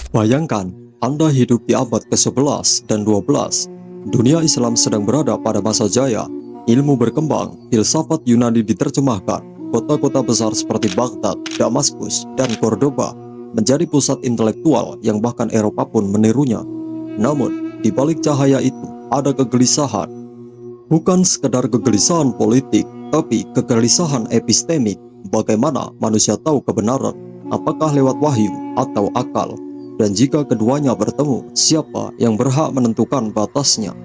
Bayangkan, Anda hidup di abad ke-11 dan 12. Dunia Islam sedang berada pada masa jaya. Ilmu berkembang, filsafat Yunani diterjemahkan. Kota-kota besar seperti Baghdad, Damaskus, dan Cordoba menjadi pusat intelektual yang bahkan Eropa pun menirunya. Namun, di balik cahaya itu ada kegelisahan. Bukan sekedar kegelisahan politik, tapi kegelisahan epistemik. Bagaimana manusia tahu kebenaran? Apakah lewat wahyu atau akal? Dan jika keduanya bertemu, siapa yang berhak menentukan batasnya?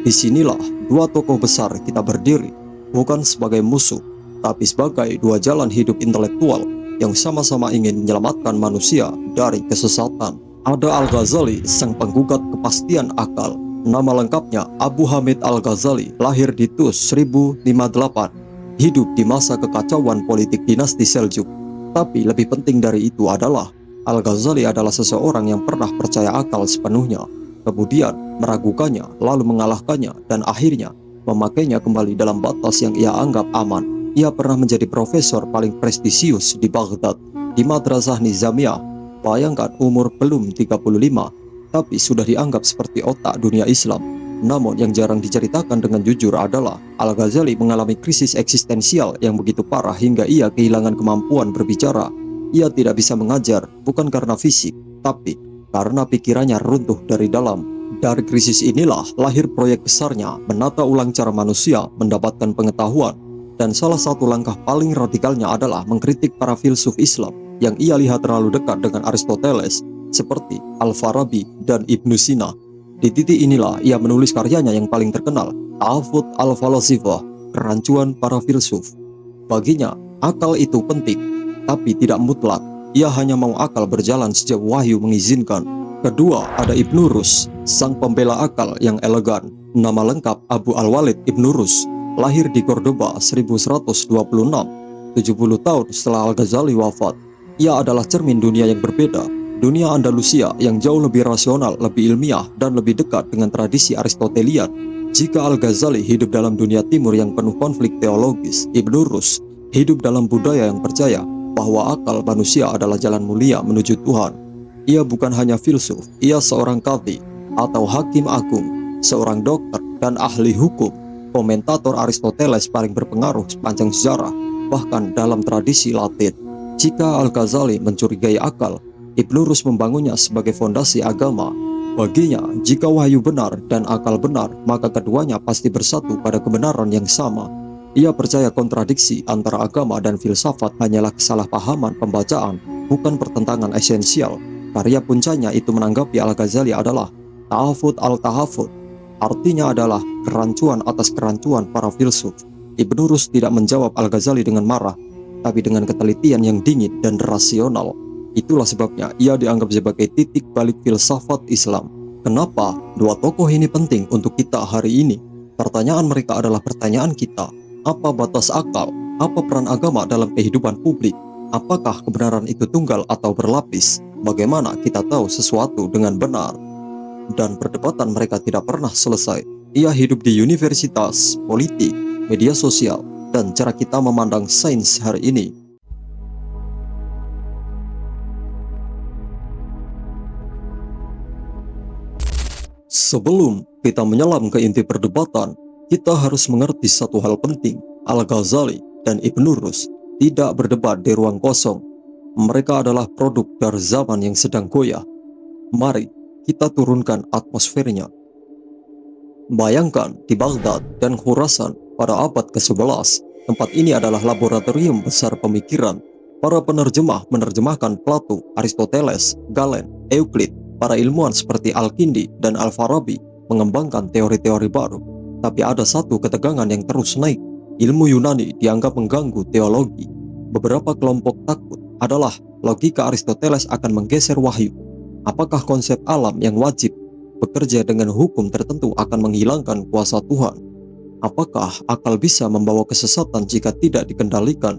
Disinilah dua tokoh besar kita berdiri, bukan sebagai musuh, tapi sebagai dua jalan hidup intelektual yang sama-sama ingin menyelamatkan manusia dari kesesatan. Ada Al-Ghazali, sang penggugat kepastian akal. Nama lengkapnya Abu Hamid Al-Ghazali, lahir di Tus 1058, hidup di masa kekacauan politik dinasti Seljuk. Tapi lebih penting dari itu adalah Al-Ghazali adalah seseorang yang pernah percaya akal sepenuhnya, kemudian meragukannya, lalu mengalahkannya, dan akhirnya memakainya kembali dalam batas yang ia anggap aman. Ia pernah menjadi profesor paling prestisius di Baghdad, di Madrasah Nizamiyah. Bayangkan umur belum 35, tapi sudah dianggap seperti otak dunia Islam. Namun yang jarang diceritakan dengan jujur adalah Al-Ghazali mengalami krisis eksistensial yang begitu parah hingga ia kehilangan kemampuan berbicara. Ia tidak bisa mengajar, bukan karena fisik, tapi karena pikirannya runtuh dari dalam. Dari krisis inilah lahir proyek besarnya menata ulang cara manusia mendapatkan pengetahuan. Dan salah satu langkah paling radikalnya adalah mengkritik para filsuf Islam yang ia lihat terlalu dekat dengan Aristoteles, seperti Al-Farabi dan Ibnu Sina. Di titik inilah ia menulis karyanya yang paling terkenal, Ta'afut al-Falasifah, kerancuan para filsuf. Baginya, akal itu penting, tapi tidak mutlak. Ia hanya mau akal berjalan sejak wahyu mengizinkan. Kedua, ada Ibnu Rus, sang pembela akal yang elegan. Nama lengkap Abu Al-Walid Ibnu Rus, lahir di Cordoba 1126, 70 tahun setelah Al-Ghazali wafat. Ia adalah cermin dunia yang berbeda, dunia Andalusia yang jauh lebih rasional, lebih ilmiah, dan lebih dekat dengan tradisi Aristotelian. Jika Al-Ghazali hidup dalam dunia timur yang penuh konflik teologis, Ibnu Rus hidup dalam budaya yang percaya bahwa akal manusia adalah jalan mulia menuju Tuhan. Ia bukan hanya filsuf, ia seorang qadhi atau hakim agung, seorang dokter dan ahli hukum, komentator Aristoteles paling berpengaruh sepanjang sejarah, bahkan dalam tradisi Latin. Jika Al-Ghazali mencurigai akal, Ibnu Rus membangunnya sebagai fondasi agama. Baginya, jika wahyu benar dan akal benar, maka keduanya pasti bersatu pada kebenaran yang sama. Ia percaya kontradiksi antara agama dan filsafat hanyalah kesalahpahaman pembacaan, bukan pertentangan esensial. Karya puncanya itu menanggapi Al-Ghazali adalah Ta'afut al-Tahafut, artinya adalah kerancuan atas kerancuan para filsuf. Ibnu Rus tidak menjawab Al-Ghazali dengan marah, tapi dengan ketelitian yang dingin dan rasional. Itulah sebabnya ia dianggap sebagai titik balik filsafat Islam. Kenapa dua tokoh ini penting untuk kita hari ini? Pertanyaan mereka adalah pertanyaan kita. Apa batas akal? Apa peran agama dalam kehidupan publik? Apakah kebenaran itu tunggal atau berlapis? Bagaimana kita tahu sesuatu dengan benar? Dan perdebatan mereka tidak pernah selesai. Ia hidup di universitas, politik, media sosial, dan cara kita memandang sains hari ini. Sebelum kita menyelam ke inti perdebatan, kita harus mengerti satu hal penting. Al-Ghazali dan Ibnu Rus tidak berdebat di ruang kosong. Mereka adalah produk dari zaman yang sedang goyah. Mari kita turunkan atmosfernya. Bayangkan di Baghdad dan Khurasan pada abad ke-11, tempat ini adalah laboratorium besar pemikiran. Para penerjemah menerjemahkan Plato, Aristoteles, Galen, Euclid. Para ilmuwan seperti Al-Kindi dan Al-Farabi mengembangkan teori-teori baru. Tapi ada satu ketegangan yang terus naik. Ilmu Yunani dianggap mengganggu teologi. Beberapa kelompok takut adalah logika Aristoteles akan menggeser wahyu. Apakah konsep alam yang wajib bekerja dengan hukum tertentu akan menghilangkan kuasa Tuhan? Apakah akal bisa membawa kesesatan jika tidak dikendalikan?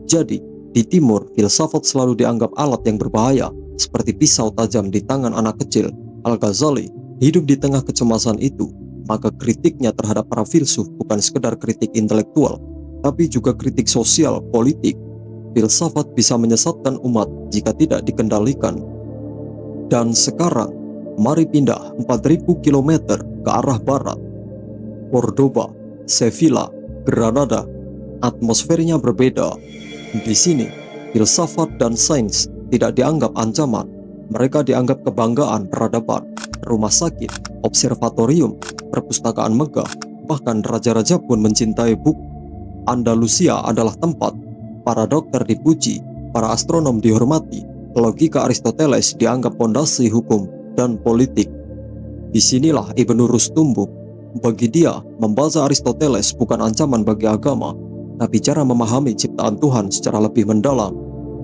Jadi, di timur, filsafat selalu dianggap alat yang berbahaya, seperti pisau tajam di tangan anak kecil. Al-Ghazali hidup di tengah kecemasan itu, maka kritiknya terhadap para filsuf bukan sekedar kritik intelektual, tapi juga kritik sosial, politik. Filsafat bisa menyesatkan umat jika tidak dikendalikan. Dan sekarang, mari pindah 4.000 km ke arah barat. Cordoba, Sevilla, Granada, atmosfernya berbeda. Di sini, filsafat dan sains tidak dianggap ancaman, mereka dianggap kebanggaan peradaban. Rumah sakit, observatorium, perpustakaan megah, bahkan raja-raja pun mencintai buku. Andalusia adalah tempat para dokter dipuji, para astronom dihormati, logika Aristoteles dianggap pondasi hukum dan politik. Disinilah Ibn Rus tumbuh. Bagi dia, membaca Aristoteles bukan ancaman bagi agama, tapi cara memahami ciptaan Tuhan secara lebih mendalam.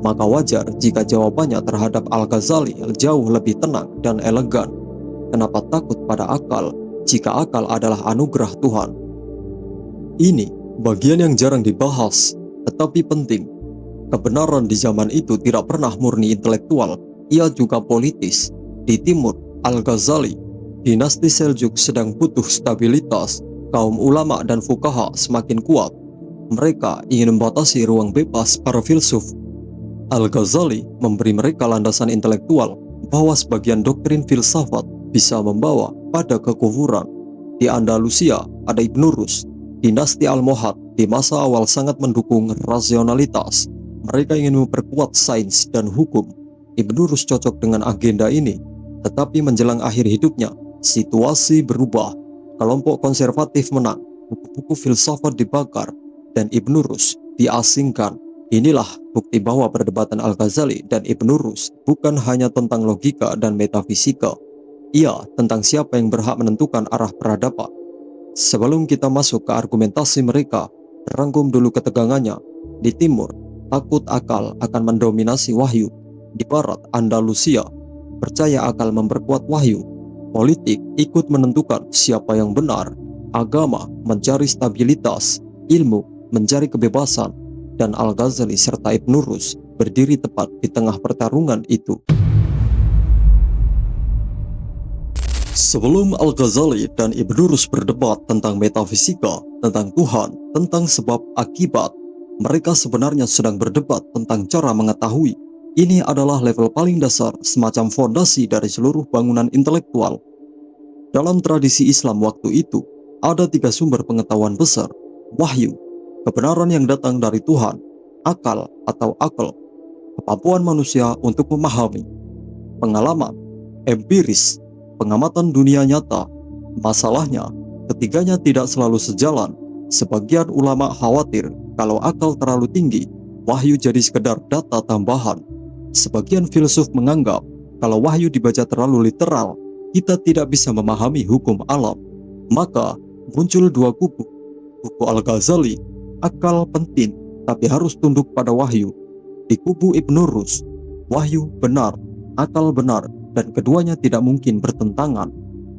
Maka wajar jika jawabannya terhadap Al-Ghazali jauh lebih tenang dan elegan. Kenapa takut pada akal jika akal adalah anugerah Tuhan? Ini bagian yang jarang dibahas, tetapi penting. Kebenaran di zaman itu tidak pernah murni intelektual, ia juga politis. Di timur, Al-Ghazali, dinasti Seljuk sedang butuh stabilitas. Kaum ulama dan fuqaha semakin kuat. Mereka ingin membatasi ruang bebas para filsuf. Al-Ghazali memberi mereka landasan intelektual bahwa sebagian doktrin filsafat bisa membawa pada kekufuran. Di Andalusia ada Ibn Rus, dinasti Almohad di masa awal sangat mendukung rasionalitas. Mereka ingin memperkuat sains dan hukum. Ibn Rus cocok dengan agenda ini, tetapi menjelang akhir hidupnya, situasi berubah. Kelompok konservatif menang, buku-buku filsafat dibakar, dan Ibn Rus diasingkan. Inilah bukti bahwa perdebatan Al-Ghazali dan Ibn Rus bukan hanya tentang logika dan metafisika. Ia tentang siapa yang berhak menentukan arah peradaban. Sebelum kita masuk ke argumentasi mereka, rangkum dulu ketegangannya. Di timur, takut akal akan mendominasi wahyu. Di barat, Andalusia, percaya akal memperkuat wahyu. Politik ikut menentukan siapa yang benar. Agama mencari stabilitas, ilmu mencari kebebasan, dan Al-Ghazali serta Ibn Rus berdiri tepat di tengah pertarungan itu. Sebelum Al-Ghazali dan Ibn Rus berdebat tentang metafisika, tentang Tuhan, tentang sebab akibat, mereka sebenarnya sedang berdebat tentang cara mengetahui. Ini adalah level paling dasar, semacam fondasi dari seluruh bangunan intelektual. Dalam tradisi Islam waktu itu, ada 3 sumber pengetahuan besar: wahyu, kebenaran yang datang dari Tuhan; akal atau akal, kemampuan manusia untuk memahami; pengalaman, empiris, pengamatan dunia nyata. Masalahnya, ketiganya tidak selalu sejalan. Sebagian ulama khawatir kalau akal terlalu tinggi, wahyu jadi sekedar data tambahan. Sebagian filsuf menganggap kalau wahyu dibaca terlalu literal, kita tidak bisa memahami hukum alam. Maka muncul 2 kubu. Kubu Al-Ghazali, akal penting tapi harus tunduk pada wahyu. Di kubu Ibn Rus, wahyu benar, akal benar, dan keduanya tidak mungkin bertentangan.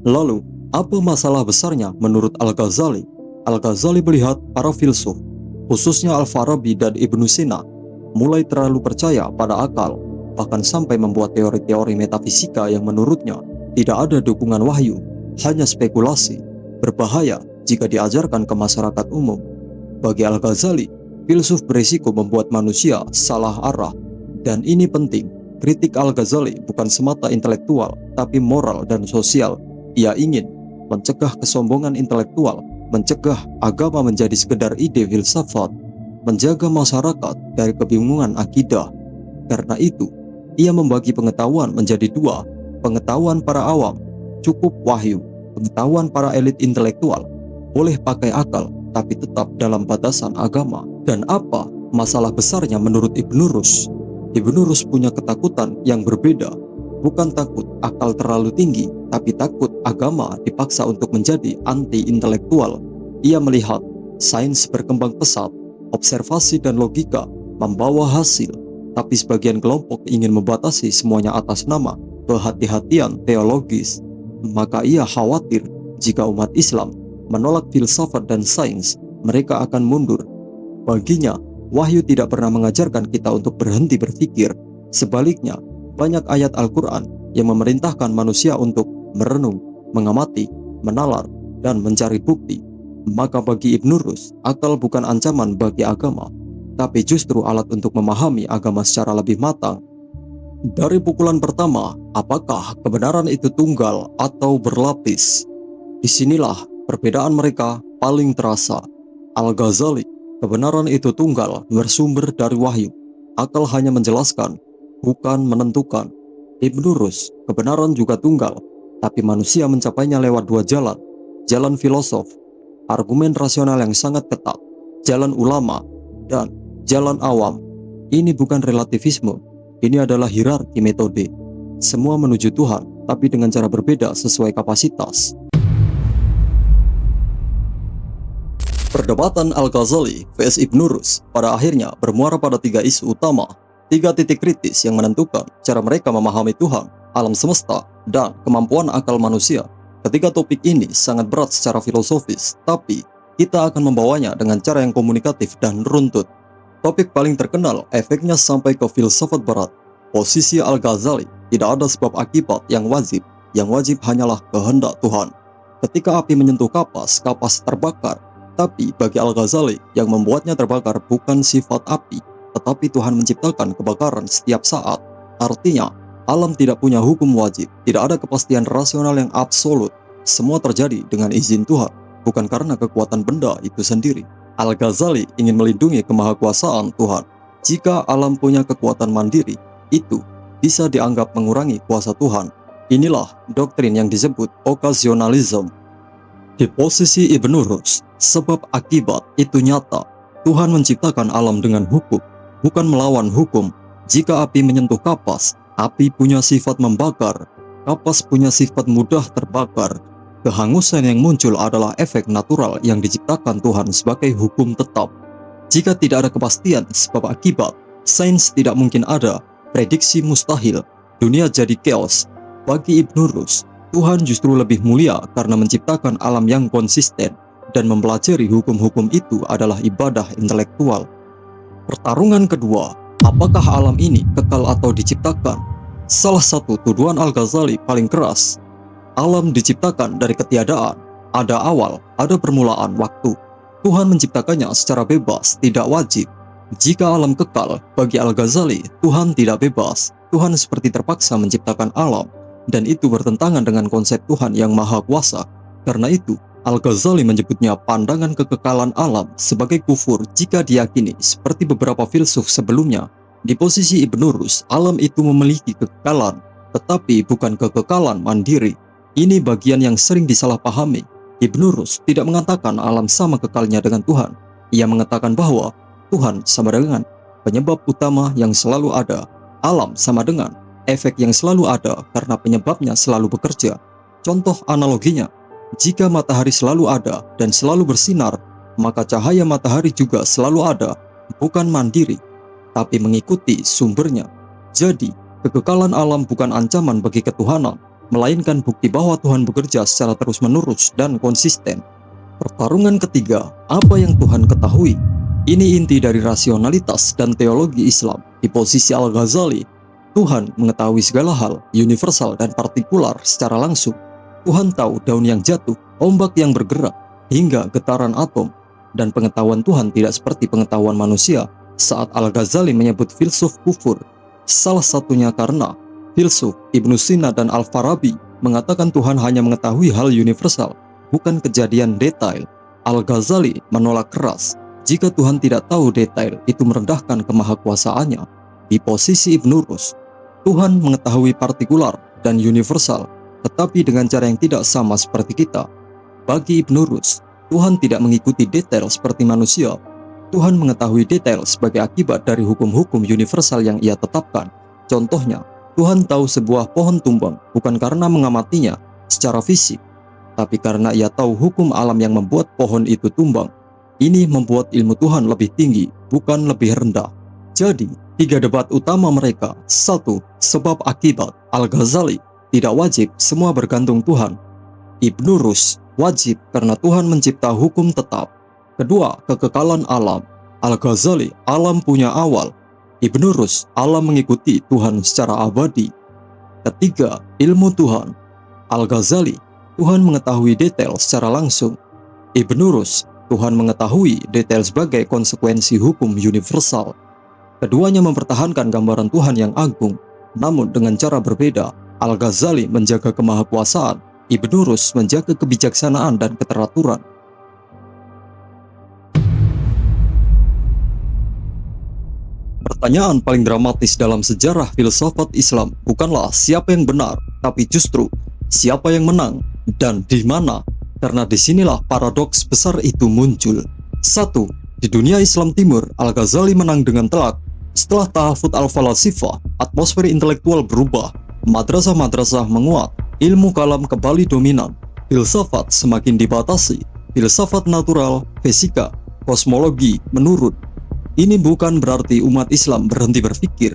Lalu, apa masalah besarnya menurut Al-Ghazali? Al-Ghazali melihat para filsuf, khususnya Al-Farabi dan Ibn Sina, mulai terlalu percaya pada akal, bahkan sampai membuat teori-teori metafisika yang menurutnya tidak ada dukungan wahyu, hanya spekulasi. Berbahaya jika diajarkan ke masyarakat umum. Bagi Al-Ghazali, filsuf berisiko membuat manusia salah arah. Dan ini penting, kritik Al-Ghazali bukan semata intelektual, tapi moral dan sosial. Ia ingin mencegah kesombongan intelektual, mencegah agama menjadi sekedar ide filsafat, menjaga masyarakat dari kebingungan akidah. Karena itu, ia membagi pengetahuan menjadi 2, pengetahuan para awam, cukup wahyu; pengetahuan para elit intelektual, boleh pakai akal, tapi tetap dalam batasan agama. Dan apa masalah besarnya menurut Ibn Rus? Ibn Rus punya ketakutan yang berbeda. Bukan takut akal terlalu tinggi, tapi takut agama dipaksa untuk menjadi anti-intelektual. Ia melihat sains berkembang pesat, observasi dan logika membawa hasil, tapi sebagian kelompok ingin membatasi semuanya atas nama kehati-hatian teologis. Maka ia khawatir jika umat Islam menolak filsafat dan sains, mereka akan mundur. Baginya, wahyu tidak pernah mengajarkan kita untuk berhenti berpikir. Sebaliknya, banyak ayat Al-Quran yang memerintahkan manusia untuk merenung, mengamati, menalar, dan mencari bukti. Maka bagi Ibn Rus, akal bukan ancaman bagi agama, tapi justru alat untuk memahami agama secara lebih matang. Dari pukulan pertama, apakah kebenaran itu tunggal atau berlapis? Disinilah perbedaan mereka paling terasa. Al-Ghazali, kebenaran itu tunggal bersumber dari wahyu. Akal hanya menjelaskan, bukan menentukan. Ibnu Rus, kebenaran juga tunggal, tapi manusia mencapainya lewat dua jalan. Jalan filosof, argumen rasional yang sangat ketat, jalan ulama, dan jalan awam. Ini bukan relativisme, ini adalah hierarki metode. Semua menuju Tuhan, tapi dengan cara berbeda sesuai kapasitas. Perdebatan Al-Ghazali vs Ibnu Rus pada akhirnya bermuara pada tiga isu utama, tiga titik kritis yang menentukan cara mereka memahami Tuhan, alam semesta, dan kemampuan akal manusia. Ketiga topik ini sangat berat secara filosofis, tapi kita akan membawanya dengan cara yang komunikatif dan runtut. Topik paling terkenal efeknya sampai ke filsafat barat. Posisi Al-Ghazali, tidak ada sebab akibat yang wajib hanyalah kehendak Tuhan. Ketika api menyentuh kapas, kapas terbakar. Tapi bagi Al-Ghazali, yang membuatnya terbakar bukan sifat api, tetapi Tuhan menciptakan kebakaran setiap saat. Artinya, alam tidak punya hukum wajib, tidak ada kepastian rasional yang absolut. Semua terjadi dengan izin Tuhan, bukan karena kekuatan benda itu sendiri. Al-Ghazali ingin melindungi kemahakuasaan Tuhan. Jika alam punya kekuatan mandiri, itu bisa dianggap mengurangi kuasa Tuhan. Inilah doktrin yang disebut occasionalism. Di posisi Ibnu Rus, sebab akibat itu nyata. Tuhan menciptakan alam dengan hukum, bukan melawan hukum. Jika api menyentuh kapas, api punya sifat membakar. Kapas punya sifat mudah terbakar. Kehangusan yang muncul adalah efek natural yang diciptakan Tuhan sebagai hukum tetap. Jika tidak ada kepastian sebab akibat, sains tidak mungkin ada, prediksi mustahil, dunia jadi chaos. Bagi Ibnu Rus, Tuhan justru lebih mulia karena menciptakan alam yang konsisten, dan mempelajari hukum-hukum itu adalah ibadah intelektual. Pertarungan kedua, apakah alam ini kekal atau diciptakan? Salah satu tuduhan Al-Ghazali paling keras, alam diciptakan dari ketiadaan, ada awal, ada permulaan waktu. Tuhan menciptakannya secara bebas, tidak wajib. Jika alam kekal, bagi Al-Ghazali, Tuhan tidak bebas. Tuhan seperti terpaksa menciptakan alam, dan itu bertentangan dengan konsep Tuhan yang maha kuasa. Karena itu, Al-Ghazali menyebutnya pandangan kekekalan alam sebagai kufur jika diyakini, seperti beberapa filsuf sebelumnya. Di posisi Ibnu Rus, alam itu memiliki kekekalan, tetapi bukan kekekalan mandiri. Ini bagian yang sering disalahpahami. Ibnu Rus tidak mengatakan alam sama kekalnya dengan Tuhan. Ia mengatakan bahwa Tuhan sama dengan penyebab utama yang selalu ada. Alam sama dengan efek yang selalu ada karena penyebabnya selalu bekerja. Contoh analoginya, jika matahari selalu ada dan selalu bersinar, maka cahaya matahari juga selalu ada, bukan mandiri, tapi mengikuti sumbernya. Jadi, kekekalan alam bukan ancaman bagi ketuhanan, melainkan bukti bahwa Tuhan bekerja secara terus-menerus dan konsisten. Pertarungan ketiga, apa yang Tuhan ketahui? Ini inti dari rasionalitas dan teologi Islam. Di posisi Al-Ghazali, Tuhan mengetahui segala hal, universal dan partikular secara langsung. Tuhan tahu daun yang jatuh, ombak yang bergerak, hingga getaran atom. Dan pengetahuan Tuhan tidak seperti pengetahuan manusia. Saat Al-Ghazali menyebut filsuf kufur, salah satunya karena filsuf Ibnu Sina dan Al-Farabi mengatakan Tuhan hanya mengetahui hal universal, bukan kejadian detail. Al-Ghazali menolak keras, jika Tuhan tidak tahu detail, itu merendahkan kemahakuasaannya. Di posisi Ibnu Rus, Tuhan mengetahui partikular dan universal, tetapi dengan cara yang tidak sama seperti kita. Bagi Ibnu Rus, Tuhan tidak mengikuti detail seperti manusia. Tuhan mengetahui detail sebagai akibat dari hukum-hukum universal yang ia tetapkan. Contohnya, Tuhan tahu sebuah pohon tumbang bukan karena mengamatinya secara fisik, tapi karena ia tahu hukum alam yang membuat pohon itu tumbang. Ini membuat ilmu Tuhan lebih tinggi, bukan lebih rendah. Jadi, tiga debat utama mereka. 1. Sebab akibat. Al-Ghazali, tidak wajib, semua bergantung Tuhan. Ibnu Rus, wajib karena Tuhan mencipta hukum tetap. Kedua, kekekalan alam. Al-Ghazali, alam punya awal. Ibnu Rus, alam mengikuti Tuhan secara abadi. Ketiga, ilmu Tuhan. Al-Ghazali, Tuhan mengetahui detail secara langsung. Ibnu Rus, Tuhan mengetahui detail sebagai konsekuensi hukum universal. Keduanya mempertahankan gambaran Tuhan yang agung. namun dengan cara berbeda. Al-Ghazali menjaga kemahakuasaan, Ibnu Rus menjaga kebijaksanaan dan keteraturan. Pertanyaan paling dramatis dalam sejarah filsafat Islam bukanlah siapa yang benar, tapi justru siapa yang menang dan di mana. Karena disinilah paradoks besar itu muncul. 1. Di dunia Islam Timur, Al-Ghazali menang dengan telak. Setelah tahafut al-falasifah, atmosfer intelektual berubah, madrasah-madrasah menguat, ilmu kalam kembali dominan, filsafat semakin dibatasi, filsafat natural, fisika, kosmologi menurun. Ini bukan berarti umat Islam berhenti berpikir.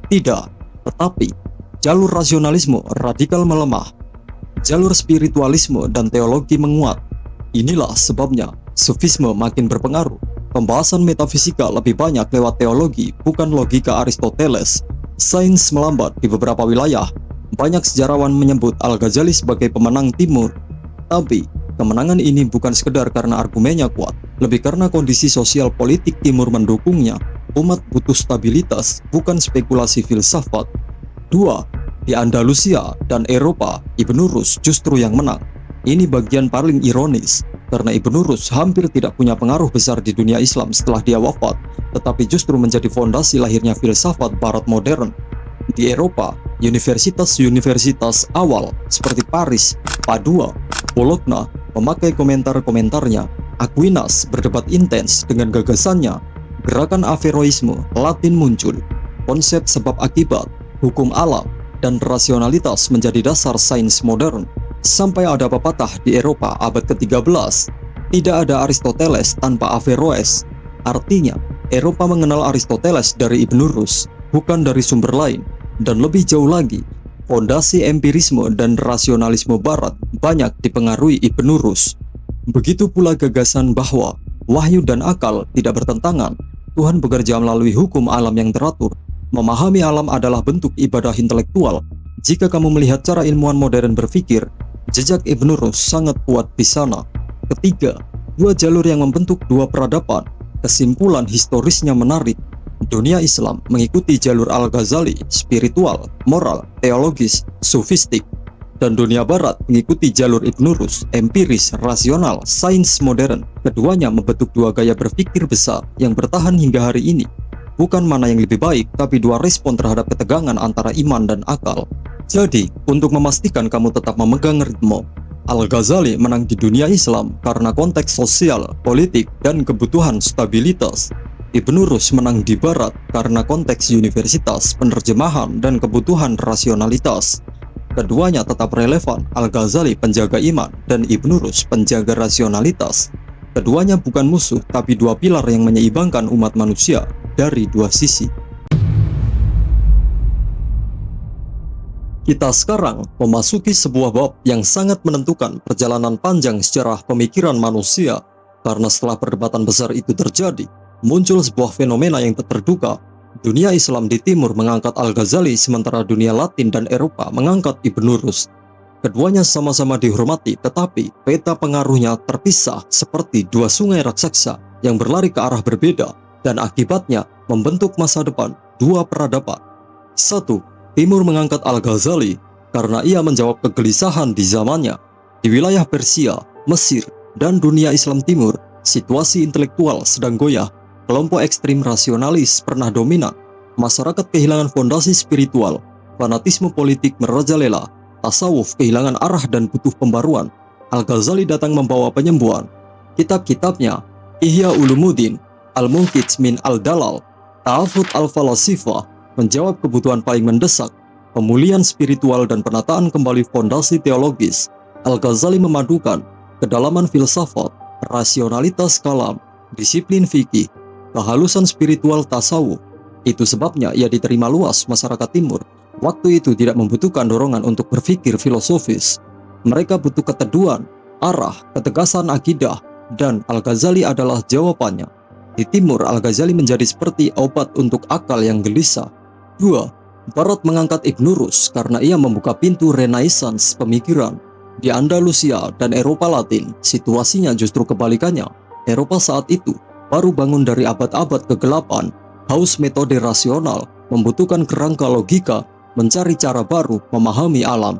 Tidak, tetapi jalur rasionalisme radikal melemah, jalur spiritualisme dan teologi menguat. Inilah sebabnya Sufisme makin berpengaruh. Pembahasan metafisika lebih banyak lewat teologi, bukan logika Aristoteles. Sains melambat di beberapa wilayah. Banyak sejarawan menyebut Al-Ghazali sebagai pemenang Timur. Tapi, kemenangan ini bukan sekedar karena argumennya kuat, lebih karena kondisi sosial politik Timur mendukungnya. Umat butuh stabilitas, bukan spekulasi filsafat. 2. Di Andalusia dan Eropa, Ibnu Rus justru yang menang. Ini bagian paling ironis, karena Ibnu Rus hampir tidak punya pengaruh besar di dunia Islam setelah dia wafat, tetapi justru menjadi fondasi lahirnya filsafat Barat modern. Di Eropa, universitas-universitas awal seperti Paris, Padua, Bologna memakai komentar-komentarnya. Aquinas berdebat intens dengan gagasannya. Gerakan Averroisme Latin muncul. Konsep sebab akibat, hukum alam, dan rasionalitas menjadi dasar sains modern. Sampai ada pepatah di Eropa abad ke-13, tidak ada Aristoteles tanpa Averroes. Artinya, Eropa mengenal Aristoteles dari Ibnu Rus, bukan dari sumber lain. Dan lebih jauh lagi, fondasi empirisme dan rasionalisme Barat banyak dipengaruhi Ibnu Rus. Begitu pula gagasan bahwa wahyu dan akal tidak bertentangan. Tuhan bekerja melalui hukum alam yang teratur. Memahami alam adalah bentuk ibadah intelektual. Jika kamu melihat cara ilmuwan modern berpikir, jejak Ibnu Rus sangat kuat di sana. Ketiga, dua jalur yang membentuk dua peradaban. Kesimpulan historisnya menarik. Dunia Islam mengikuti jalur Al-Ghazali, spiritual, moral, teologis, sufistik. Dan dunia Barat mengikuti jalur Ibnu Rus, empiris, rasional, sains modern. Keduanya membentuk dua gaya berpikir besar yang bertahan hingga hari ini. Bukan mana yang lebih baik, tapi dua respon terhadap ketegangan antara iman dan akal. Jadi, untuk memastikan kamu tetap memegang ritme, Al-Ghazali menang di dunia Islam karena konteks sosial, politik, dan kebutuhan stabilitas. Ibnu Rus menang di Barat karena konteks universitas, penerjemahan, dan kebutuhan rasionalitas. Keduanya tetap relevan, Al-Ghazali penjaga iman dan Ibnu Rus penjaga rasionalitas. Keduanya bukan musuh, tapi dua pilar yang menyeimbangkan umat manusia dari dua sisi. Kita sekarang memasuki sebuah bab yang sangat menentukan perjalanan panjang sejarah pemikiran manusia. Karena setelah perdebatan besar itu terjadi, muncul sebuah fenomena yang tak terduga. Dunia Islam di Timur mengangkat Al-Ghazali, sementara dunia Latin dan Eropa mengangkat Ibnu Rus. Keduanya sama-sama dihormati, tetapi peta pengaruhnya terpisah seperti dua sungai raksasa yang berlari ke arah berbeda, dan akibatnya membentuk masa depan dua peradaban. 1. Timur mengangkat Al-Ghazali karena ia menjawab kegelisahan di zamannya. Di wilayah Persia, Mesir, dan dunia Islam Timur, situasi intelektual sedang goyah. Kelompok ekstrim rasionalis pernah dominan. Masyarakat kehilangan fondasi spiritual. Fanatisme politik merajalela. Tasawuf kehilangan arah dan butuh pembaruan. Al-Ghazali datang membawa penyembuhan. Kitab-kitabnya, Ihya Ulumuddin, Al-Munqidh min Al-Dalal, Tahafut Al-Falasifah, menjawab kebutuhan paling mendesak, pemulihan spiritual dan penataan kembali fondasi teologis. Al-Ghazali memadukan kedalaman filsafat, rasionalitas kalam, disiplin fikih, kehalusan spiritual tasawuf. Itu sebabnya ia diterima luas masyarakat Timur. Waktu itu tidak membutuhkan dorongan untuk berpikir filosofis. Mereka butuh keteduhan, arah, ketegasan akidah, dan Al-Ghazali adalah jawabannya. Di Timur, Al-Ghazali menjadi seperti obat untuk akal yang gelisah. 2. Barat mengangkat Ibnu Rus karena ia membuka pintu renaissance pemikiran. Di Andalusia dan Eropa Latin, situasinya justru kebalikannya. Eropa saat itu baru bangun dari abad-abad kegelapan, haus metode rasional, membutuhkan kerangka logika, mencari cara baru memahami alam.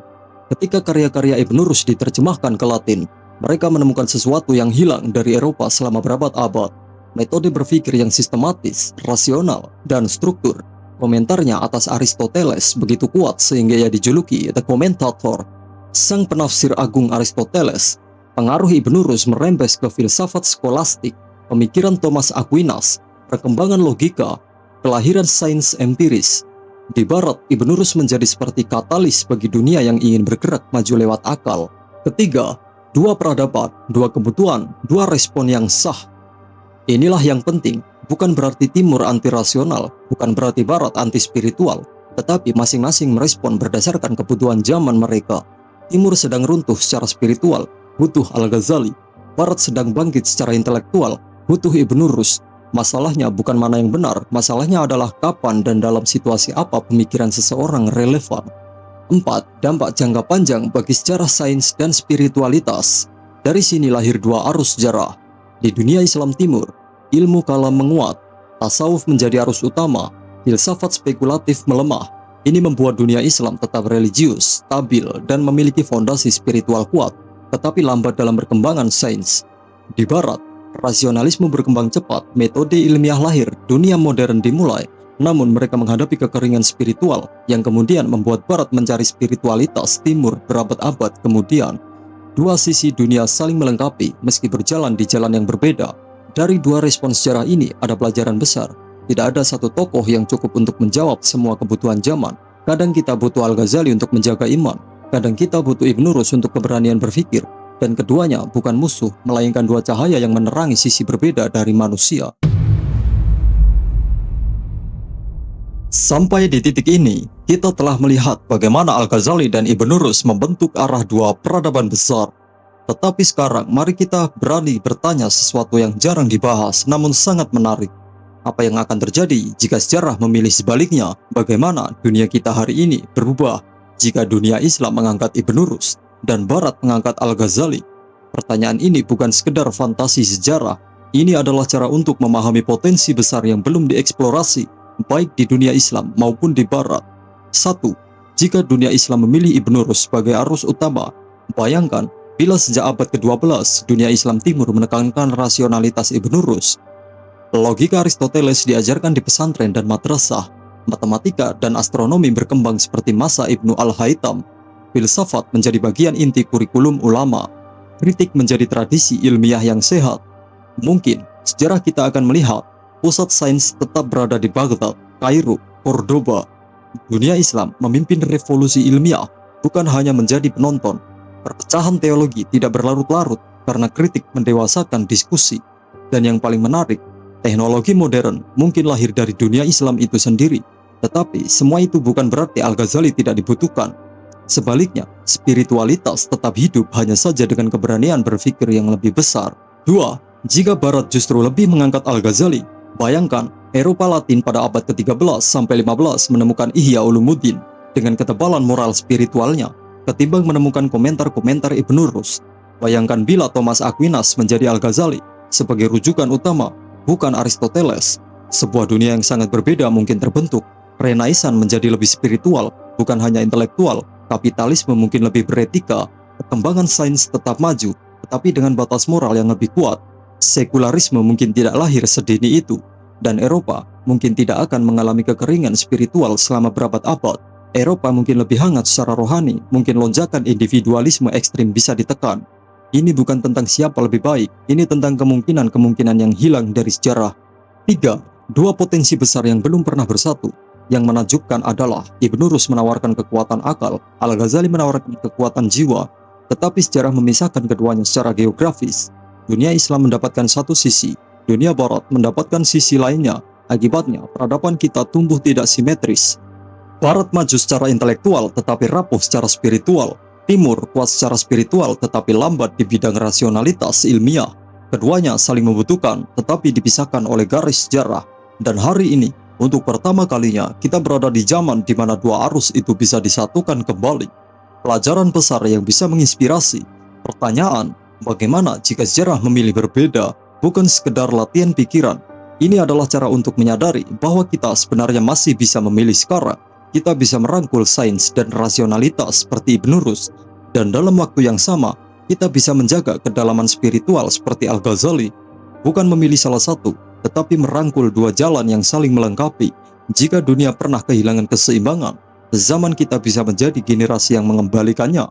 Ketika karya-karya Ibn Rushd diterjemahkan ke Latin, mereka menemukan sesuatu yang hilang dari Eropa selama berabad-abad. Metode berpikir yang sistematis, rasional, dan struktur. Komentarnya atas Aristoteles begitu kuat sehingga ia dijuluki The Commentator, sang penafsir agung Aristoteles. Pengaruh Ibn Rushd merembes ke filsafat skolastik, pemikiran Thomas Aquinas, perkembangan logika, kelahiran sains empiris. Di Barat, Ibn Rushd menjadi seperti katalis bagi dunia yang ingin bergerak maju lewat akal. Ketiga, dua peradaban, dua kebutuhan, dua respon yang sah. Inilah yang penting, bukan berarti Timur anti-rasional, bukan berarti Barat anti-spiritual, tetapi masing-masing merespon berdasarkan kebutuhan zaman mereka. Timur sedang runtuh secara spiritual, butuh Al-Ghazali. Barat sedang bangkit secara intelektual, butuh Ibn Rushd. Masalahnya bukan mana yang benar, masalahnya adalah kapan dan dalam situasi apa pemikiran seseorang relevan. 4. Dampak jangka panjang bagi sejarah sains dan spiritualitas. Dari sini lahir dua arus sejarah. Di dunia Islam Timur, ilmu kalam menguat, tasawuf menjadi arus utama, filsafat spekulatif melemah. Ini membuat dunia Islam tetap religius, stabil, dan memiliki fondasi spiritual kuat, tetapi lambat dalam perkembangan sains. Di Barat, rasionalisme berkembang cepat, metode ilmiah lahir, dunia modern dimulai, namun mereka menghadapi kekeringan spiritual yang kemudian membuat Barat mencari spiritualitas Timur berabad-abad kemudian. Dua sisi dunia saling melengkapi meski berjalan di jalan yang berbeda. Dari dua respon sejarah ini ada pelajaran besar. Tidak ada satu tokoh yang cukup untuk menjawab semua kebutuhan zaman. Kadang kita butuh Al-Ghazali untuk menjaga iman, kadang kita butuh Ibn Rushd untuk keberanian berpikir. Dan keduanya bukan musuh, melainkan dua cahaya yang menerangi sisi berbeda dari manusia. Sampai di titik ini, kita telah melihat bagaimana Al-Ghazali dan Ibn Rushd membentuk arah dua peradaban besar. Tetapi sekarang, mari kita berani bertanya sesuatu yang jarang dibahas, namun sangat menarik. Apa yang akan terjadi jika sejarah memilih sebaliknya? Bagaimana dunia kita hari ini berubah jika dunia Islam mengangkat Ibn Rushd dan Barat mengangkat Al-Ghazali? Pertanyaan ini bukan sekedar fantasi sejarah. Ini adalah cara untuk memahami potensi besar yang belum dieksplorasi, baik di dunia Islam maupun di Barat. 1. Jika dunia Islam memilih Ibn Rushd sebagai arus utama, bayangkan bila sejak abad ke-12 dunia Islam Timur menekankan rasionalitas Ibn Rushd. Logika Aristoteles diajarkan di pesantren dan madrasah, matematika dan astronomi berkembang seperti masa Ibnu Al-Haytham, filsafat menjadi bagian inti kurikulum ulama, kritik menjadi tradisi ilmiah yang sehat. Mungkin sejarah kita akan melihat pusat sains tetap berada di Baghdad, Kairo, Cordoba. Dunia Islam memimpin revolusi ilmiah, bukan hanya menjadi penonton. Perpecahan teologi tidak berlarut-larut karena kritik mendewasakan diskusi. Dan yang paling menarik, teknologi modern mungkin lahir dari dunia Islam itu sendiri. Tetapi semua itu bukan berarti Al-Ghazali tidak dibutuhkan. Sebaliknya, spiritualitas tetap hidup hanya saja dengan keberanian berpikir yang lebih besar. 2. Jika Barat justru lebih mengangkat Al-Ghazali, bayangkan Eropa Latin pada abad ke-13 sampai 15 menemukan Ihya Ulumuddin dengan ketebalan moral spiritualnya ketimbang menemukan komentar-komentar Ibn Rushd. Bayangkan bila Thomas Aquinas menjadi Al-Ghazali sebagai rujukan utama, bukan Aristoteles. Sebuah dunia yang sangat berbeda mungkin terbentuk. Renaissance menjadi lebih spiritual, bukan hanya intelektual. Kapitalisme mungkin lebih beretika. Perkembangan sains tetap maju, tetapi dengan batas moral yang lebih kuat. Sekularisme mungkin tidak lahir sedini itu, dan Eropa mungkin tidak akan mengalami kekeringan spiritual selama berabad-abad. Eropa mungkin lebih hangat secara rohani, mungkin lonjakan individualisme ekstrim bisa ditekan. Ini bukan tentang siapa lebih baik, ini tentang kemungkinan-kemungkinan yang hilang dari sejarah. 3. Dua potensi besar yang belum pernah bersatu. Yang menakjubkan adalah Ibn Rushd menawarkan kekuatan akal, Al-Ghazali menawarkan kekuatan jiwa, tetapi sejarah memisahkan keduanya secara geografis. Dunia Islam mendapatkan satu sisi, dunia Barat mendapatkan sisi lainnya. Akibatnya, peradaban kita tumbuh tidak simetris. Barat maju secara intelektual tetapi rapuh secara spiritual. Timur kuat secara spiritual tetapi lambat di bidang rasionalitas ilmiah. Keduanya saling membutuhkan tetapi dipisahkan oleh garis sejarah. Dan hari ini, untuk pertama kalinya, kita berada di zaman di mana dua arus itu bisa disatukan kembali. Pelajaran besar yang bisa menginspirasi. Pertanyaan, bagaimana jika sejarah memilih berbeda? Bukan sekedar latihan pikiran. Ini adalah cara untuk menyadari bahwa kita sebenarnya masih bisa memilih sekarang. kita bisa merangkul sains dan rasionalitas seperti Ibn Rus, dan dalam waktu yang sama, kita bisa menjaga kedalaman spiritual seperti Al-Ghazali, bukan memilih salah satu, tetapi merangkul dua jalan yang saling melengkapi. Jika dunia pernah kehilangan keseimbangan, zaman kita bisa menjadi generasi yang mengembalikannya.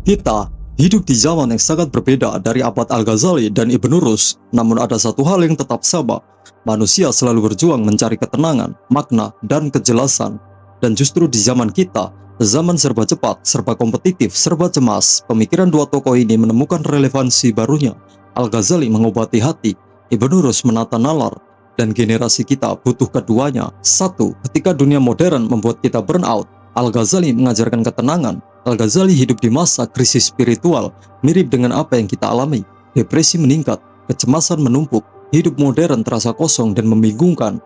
Kita hidup di zaman yang sangat berbeda dari abad Al-Ghazali dan Ibn Rus, namun ada satu hal yang tetap sama. Manusia selalu berjuang mencari ketenangan, makna, dan kejelasan. Dan justru di zaman kita, zaman serba cepat, serba kompetitif, serba cemas, pemikiran dua tokoh ini menemukan relevansi barunya. Al-Ghazali mengobati hati, Ibn Rus menata nalar, dan generasi kita butuh keduanya. Satu, ketika dunia modern membuat kita burnout, Al-Ghazali mengajarkan ketenangan. Al-Ghazali hidup di masa krisis spiritual, mirip dengan apa yang kita alami. Depresi meningkat, kecemasan menumpuk, hidup modern terasa kosong dan membingungkan.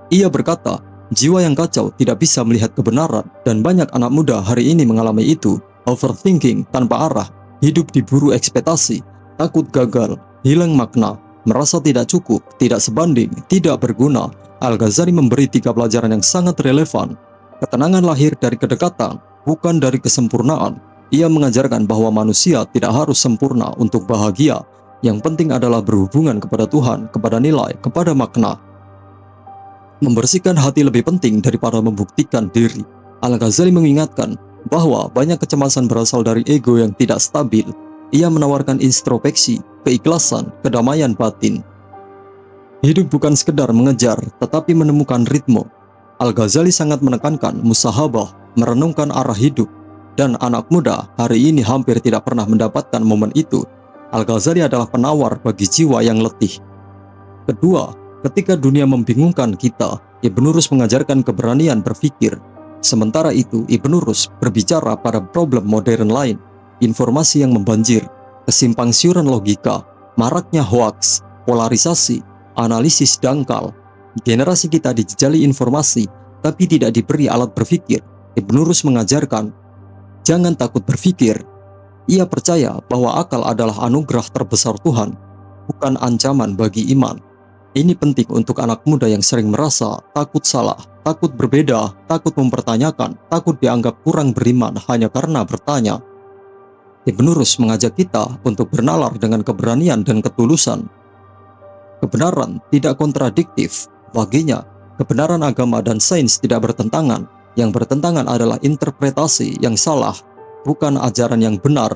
Ia berkata, jiwa yang kacau tidak bisa melihat kebenaran, dan banyak anak muda hari ini mengalami itu. Overthinking tanpa arah, hidup diburu ekspektasi, takut gagal, hilang makna, merasa tidak cukup, tidak sebanding, tidak berguna. Al-Ghazali memberi 3 pelajaran yang sangat relevan. Ketenangan lahir dari kedekatan, bukan dari kesempurnaan. Ia mengajarkan bahwa manusia tidak harus sempurna untuk bahagia. Yang penting adalah berhubungan kepada Tuhan, kepada nilai, kepada makna. Membersihkan hati lebih penting daripada membuktikan diri. Al-Ghazali mengingatkan bahwa banyak kecemasan berasal dari ego yang tidak stabil. Ia menawarkan introspeksi, keikhlasan, kedamaian batin. Hidup bukan sekedar mengejar, tetapi menemukan ritme. Al-Ghazali sangat menekankan musahabah, merenungkan arah hidup, dan anak muda hari ini hampir tidak pernah mendapatkan momen itu. Al-Ghazali adalah penawar bagi jiwa yang letih. Kedua, ketika dunia membingungkan kita, Ibn Rus mengajarkan keberanian berpikir. Sementara itu, Ibn Rus berbicara pada problem modern lain, informasi yang membanjir, kesimpangsiuran logika, maraknya hoaks, polarisasi, analisis dangkal. Generasi kita dijejali informasi, tapi tidak diberi alat berpikir. Ibn Rus mengajarkan, jangan takut berpikir. Ia percaya bahwa akal adalah anugerah terbesar Tuhan, bukan ancaman bagi iman. Ini penting untuk anak muda yang sering merasa takut salah, takut berbeda, takut mempertanyakan, takut dianggap kurang beriman hanya karena bertanya. Ibn Rus mengajak kita untuk bernalar dengan keberanian dan ketulusan. Kebenaran tidak kontradiktif. Baginya, kebenaran agama dan sains tidak bertentangan. Yang bertentangan adalah interpretasi yang salah, bukan ajaran yang benar.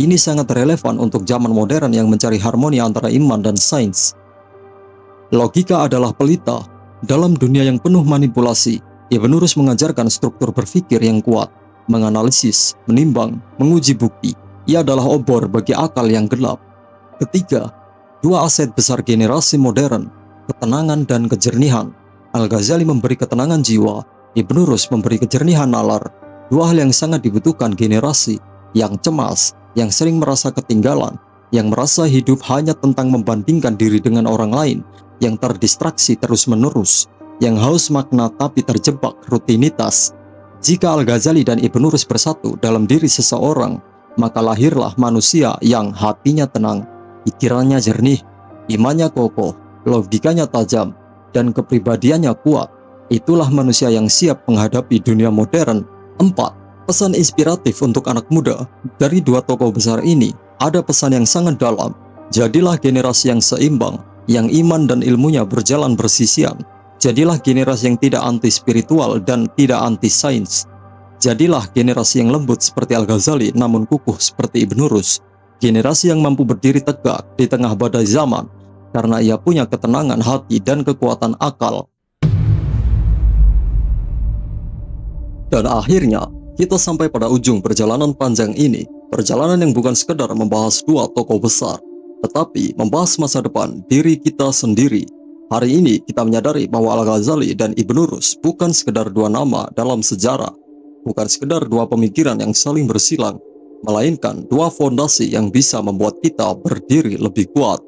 Ini sangat relevan untuk zaman modern yang mencari harmoni antara iman dan sains. Logika adalah pelita. Dalam dunia yang penuh manipulasi, Ibn Rus mengajarkan struktur berpikir yang kuat, menganalisis, menimbang, menguji bukti. Ia adalah obor bagi akal yang gelap. Ketiga, 2 aset besar generasi modern, ketenangan dan kejernihan. Al-Ghazali memberi ketenangan jiwa, Ibn Rus memberi kejernihan nalar. 2 hal yang sangat dibutuhkan generasi yang cemas, yang sering merasa ketinggalan, yang merasa hidup hanya tentang membandingkan diri dengan orang lain, yang terdistraksi terus-menerus, yang haus makna tapi terjebak rutinitas. Jika Al-Ghazali dan Ibn Rus bersatu dalam diri seseorang, maka lahirlah manusia yang hatinya tenang, pikirannya jernih, imannya kokoh, logikanya tajam, dan kepribadiannya kuat. Itulah manusia yang siap menghadapi dunia modern. 4. Pesan inspiratif untuk anak muda. Dari 2 tokoh besar ini, ada pesan yang sangat dalam. Jadilah generasi yang seimbang, yang iman dan ilmunya berjalan bersisian. Jadilah generasi yang tidak anti-spiritual dan tidak anti-sains. Jadilah generasi yang lembut seperti Al-Ghazali namun kukuh seperti Ibn Rus. Generasi yang mampu berdiri tegak di tengah badai zaman, karena ia punya ketenangan hati dan kekuatan akal. Dan akhirnya, kita sampai pada ujung perjalanan panjang ini. Perjalanan yang bukan sekedar membahas 2 tokoh besar, tetapi membahas masa depan diri kita sendiri. Hari ini kita menyadari bahwa Al-Ghazali dan Ibn Rus bukan sekedar 2 nama dalam sejarah, bukan sekedar 2 pemikiran yang saling bersilang, melainkan 2 fondasi yang bisa membuat kita berdiri lebih kuat.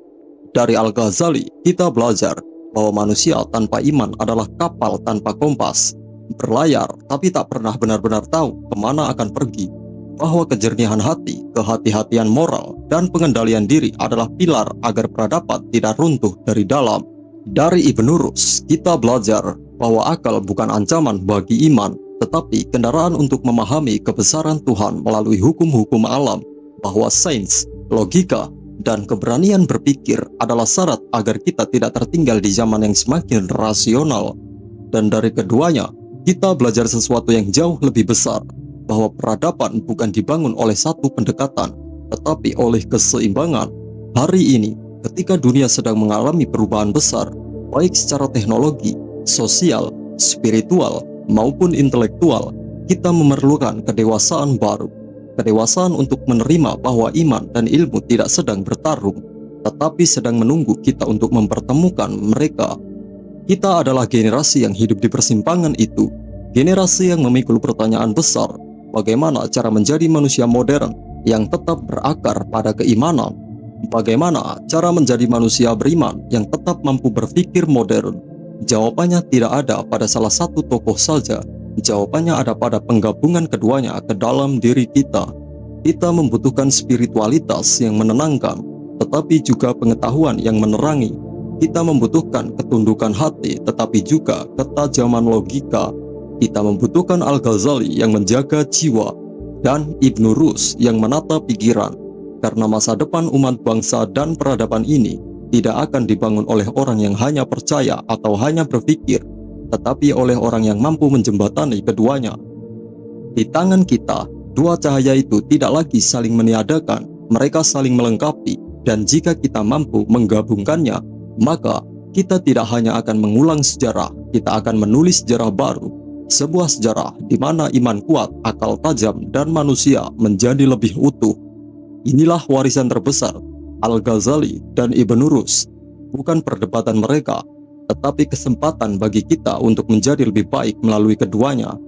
Dari Al-Ghazali, kita belajar bahwa manusia tanpa iman adalah kapal tanpa kompas, berlayar tapi tak pernah benar-benar tahu kemana akan pergi. Bahwa kejernihan hati, kehati-hatian moral, dan pengendalian diri adalah pilar agar peradaban tidak runtuh dari dalam. Dari Ibnu Rus, kita belajar bahwa akal bukan ancaman bagi iman, tetapi kendaraan untuk memahami kebesaran Tuhan melalui hukum-hukum alam, bahwa sains, logika, dan keberanian berpikir adalah syarat agar kita tidak tertinggal di zaman yang semakin rasional. Dan dari keduanya, kita belajar sesuatu yang jauh lebih besar, bahwa peradaban bukan dibangun oleh satu pendekatan, tetapi oleh keseimbangan. Hari ini, ketika dunia sedang mengalami perubahan besar, baik secara teknologi, sosial, spiritual, maupun intelektual, kita memerlukan kedewasaan baru. Kedewasaan untuk menerima bahwa iman dan ilmu tidak sedang bertarung, tetapi sedang menunggu kita untuk mempertemukan mereka. Kita adalah generasi yang hidup di persimpangan itu, generasi yang memikul pertanyaan besar, bagaimana cara menjadi manusia modern yang tetap berakar pada keimanan? Bagaimana cara menjadi manusia beriman yang tetap mampu berpikir modern? Jawabannya tidak ada pada salah satu tokoh saja. Jawabannya ada pada penggabungan keduanya ke dalam diri kita. Kita membutuhkan spiritualitas yang menenangkan, tetapi juga pengetahuan yang menerangi. Kita membutuhkan ketundukan hati, tetapi juga ketajaman logika. Kita membutuhkan Al-Ghazali yang menjaga jiwa, dan Ibnu Rus yang menata pikiran. Karena masa depan umat bangsa dan peradaban ini tidak akan dibangun oleh orang yang hanya percaya atau hanya berpikir, tetapi oleh orang yang mampu menjembatani keduanya. Di tangan kita, dua cahaya itu tidak lagi saling meniadakan, mereka saling melengkapi, dan jika kita mampu menggabungkannya, maka kita tidak hanya akan mengulang sejarah, kita akan menulis sejarah baru. Sebuah sejarah di mana iman kuat, akal tajam, dan manusia menjadi lebih utuh. Inilah warisan terbesar Al-Ghazali dan Ibnu Rus. Bukan perdebatan mereka, tetapi kesempatan bagi kita untuk menjadi lebih baik melalui keduanya.